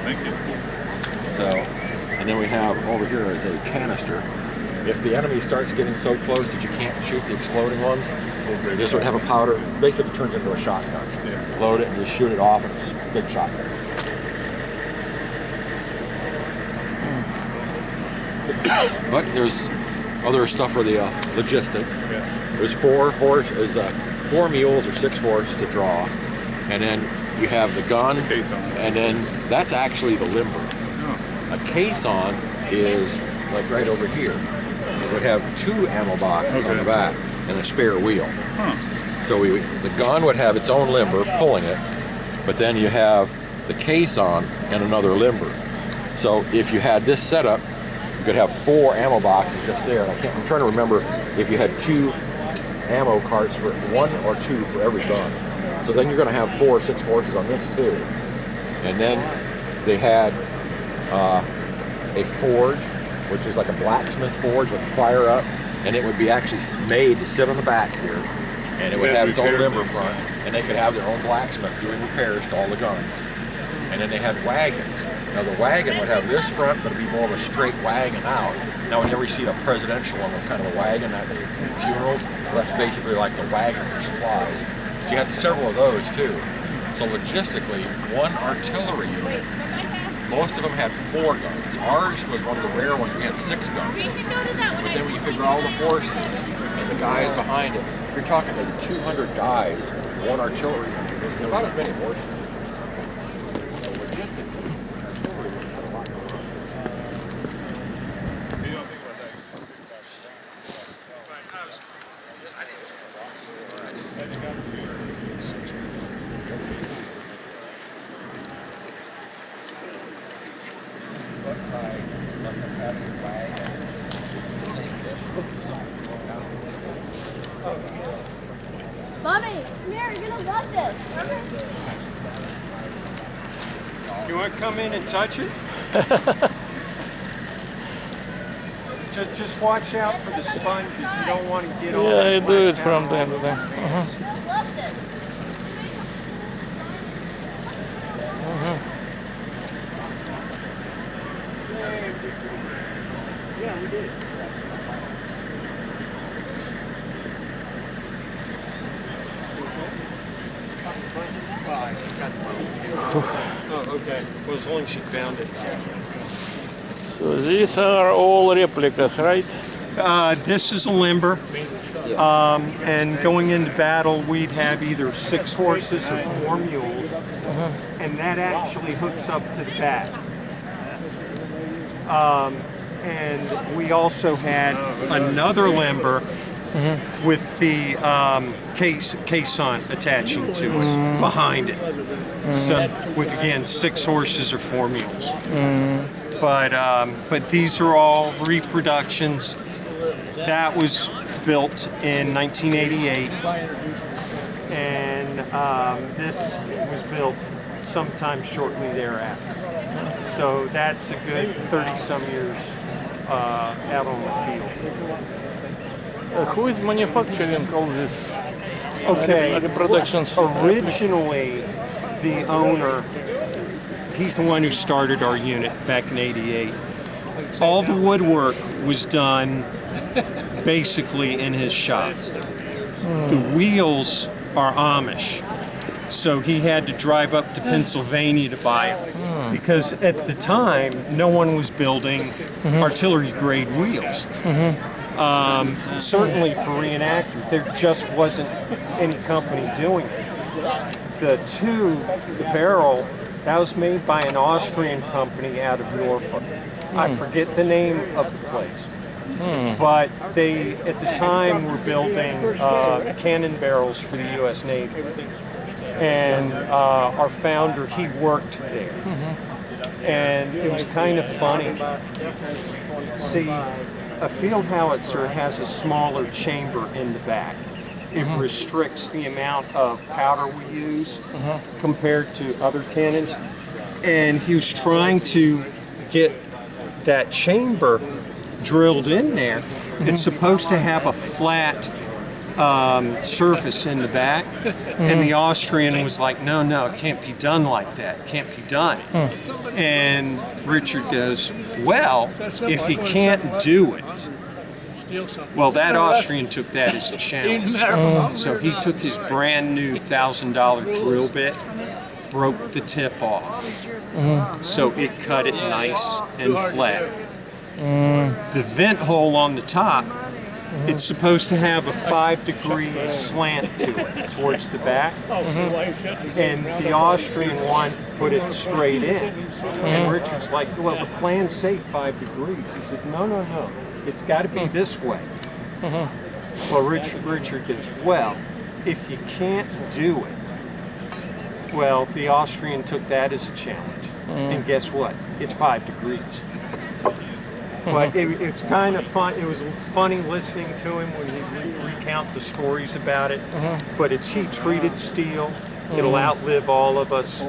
Thank you. So, and then we have over here is a canister. If the enemy starts getting so close that you can't shoot the exploding ones, this would have a powder, basically turns into a shotgun. Yeah. Load it and just shoot it off, and it's just a big shotgun. But there's other stuff for the logistics. Yeah. There's 4 mules or 6 horses to draw, and then you have the gun, and then that's actually the limber. Oh. A caisson is like right over here. It would have 2 ammo boxes on the back and a spare wheel. Huh. So the gun would have its own limber pulling it, but then you have the caisson and another limber. So if you had this setup, you could have 4 ammo boxes just there. I'm trying to remember if you had 2 ammo carts for 1 or 2 for every gun. So then you're going to have 4 or 6 horses on this too. And then they had a forge, which is like a blacksmith forge with fire up, and it would be actually made to sit on the back here, and it would have its own limber front, and they could have their own blacksmith doing repairs to all the guns. And then they had wagons. Now the wagon would have this front, but it'd be more of a straight wagon out. Now whenever you see a presidential one with kind of a wagon at funerals, well, that's basically like the wagon for supplies. So you had several of those too. So logistically, one artillery unit Most of them had 4 guns. Ours was one of the rare ones. We had 6 guns. But then when you figure all the horses and the guys behind it, you're talking like 200 guys, 1 artillery, and about as many horses. Mommy, come here, you're gonna love this. You want to come in and touch it? just watch out for the sponge if you don't want to get on. Yeah, I do it from time to time. Yeah, we did. Oh, okay. Well, as long as she found it. So these are all replicas, right? This is a limber. And going into battle, we'd have either 6 horses or 4 mules. And that actually hooks up to the back. And we also had another limber with the caisson attaching to it, behind it. So with, again, 6 horses or 4 mules. But these are all reproductions. That was built in 1988, and this was built sometime shortly thereafter. So that's a good 30-some years out on the field. Who is manufacturing all this? Okay, reproductions. Originally, the owner, he's the one who started our unit back in '88. All the woodwork was done basically in his shop. The wheels are Amish, so he had to drive up to Pennsylvania to buy them because at the time no one was building artillery grade wheels. Certainly for reenactors, there just wasn't any company doing it. The barrel, that was made by an Austrian company out of Norfolk. I forget the name of the place. But they, at the time, were building cannon barrels for the U.S. Navy. And our founder, he worked there. And it was kind of funny. See, a field howitzer has a smaller chamber in the back. It restricts the amount of powder we use compared to other cannons. And he was trying to get that chamber drilled in there. It's supposed to have a flat surface in the back, and the Austrian was like, no, it can't be done like that. It can't be done. And Richard goes, well, if he can't do it, well, that Austrian took that as a challenge. So he took his brand new $1,000 drill bit, broke the tip off. So it cut it nice and flat. The vent hole on the top, it's supposed to have a 5-degree slant to it towards the back. And the Austrian wanted to put it straight in. And Richard's like, well, the plans say 5 degrees. He says, no. It's got to be this way. Well, Richard goes, well, if you can't do it, well, the Austrian took that as a challenge. And guess what? It's 5 degrees. But it's kind of fun. It was funny listening to him when he recount the stories about it. But it's heat-treated steel. It'll outlive all of us.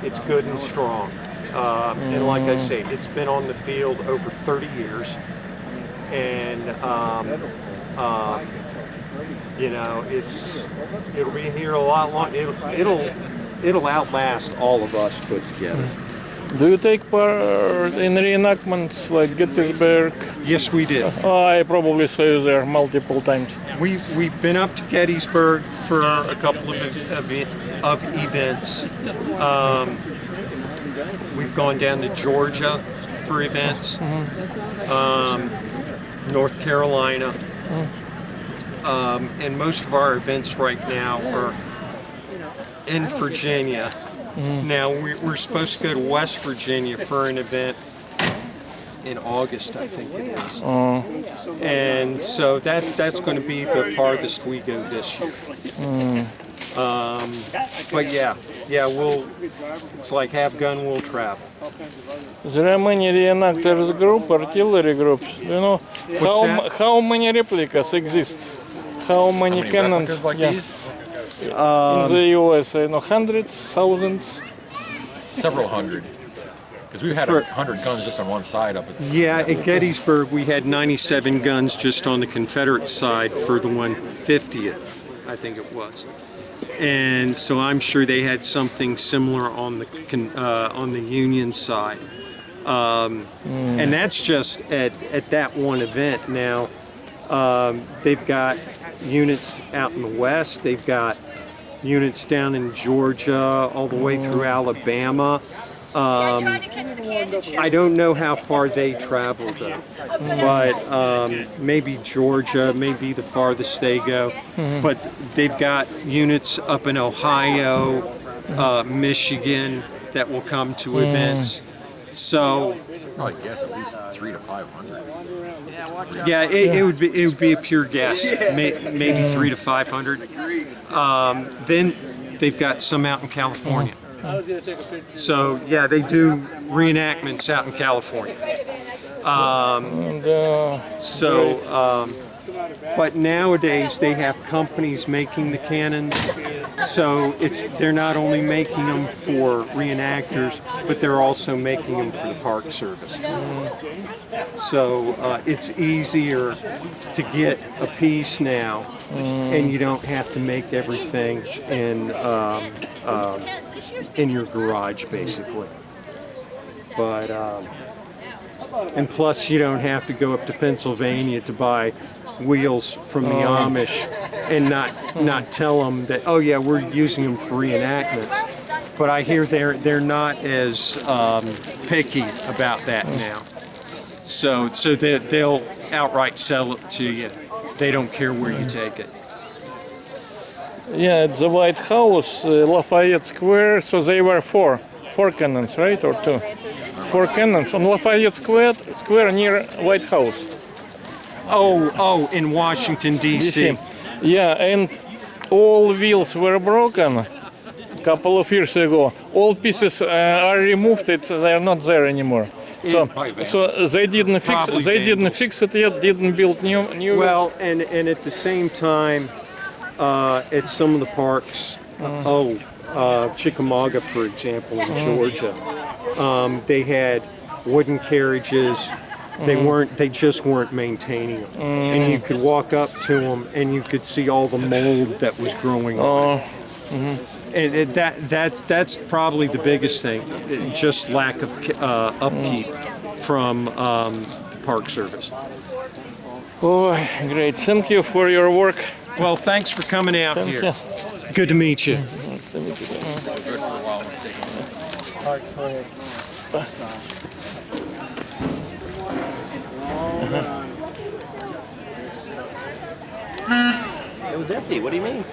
It's good and strong. And like I say, it's been on the field over 30 years. And you know, it'll be here a lot longer. It'll outlast all of us put together. Do you take part in reenactments like Gettysburg? Yes, we did. I probably saw you there multiple times. We've been up to Gettysburg for a couple of events. We've gone down to Georgia for events, North Carolina, and most of our events right now are in Virginia. Now we're supposed to go to West Virginia for an event in August, I think it is. And so that's going to be the farthest we go this year. But yeah, it's like have gun, we'll travel. There are many reenactors group, artillery groups. You know, how many replicas exist? How many cannons? Like these? In the US, you know, hundreds, thousands? Several hundred. Because we've had 100 guns just on one side up at at Gettysburg we had 97 guns just on the Confederate side for the 150th, I think it was. And so I'm sure they had something similar on the Union side. And that's just at that one event. Now, they've got units out in the West, they've got units down in Georgia, all the way through Alabama. I don't know how far they travel though, but maybe Georgia may be the farthest they go. But they've got units up in Ohio, Michigan that will come to events. So I guess at least 300 to 500. Yeah, it would be a pure guess, maybe 300 to 500. Then they've got some out in California. So yeah, they do reenactments out in California. But nowadays they have companies making the cannons, so they're not only making them for reenactors, but they're also making them for the Park Service. So it's easier to get a piece now, and you don't have to make everything in your garage, basically. But and plus, you don't have to go up to Pennsylvania to buy wheels from the Amish and not tell them that, oh yeah, we're using them for reenactment. But I hear they're not as picky about that now. So they'll outright sell it to you. They don't care where you take it. Yeah, at the White House, Lafayette Square, so they were four cannons, right, or two? 4 cannons on Lafayette Square near White House. Oh, in Washington, D.C. Yeah, and all wheels were broken a couple of years ago. All pieces are removed. They are not there anymore. So they didn't fix it yet. Didn't build new. Well, and at the same time, at some of the parks, Chickamauga, for example, in Georgia, they had wooden carriages. They just weren't maintaining them, and you could walk up to them and you could see all the mold that was growing on. And that's probably the biggest thing, just lack of upkeep from Park Service. Oh, great! Thank you for your work. Well, thanks for coming out here. Good to meet you. It was empty. What do you mean?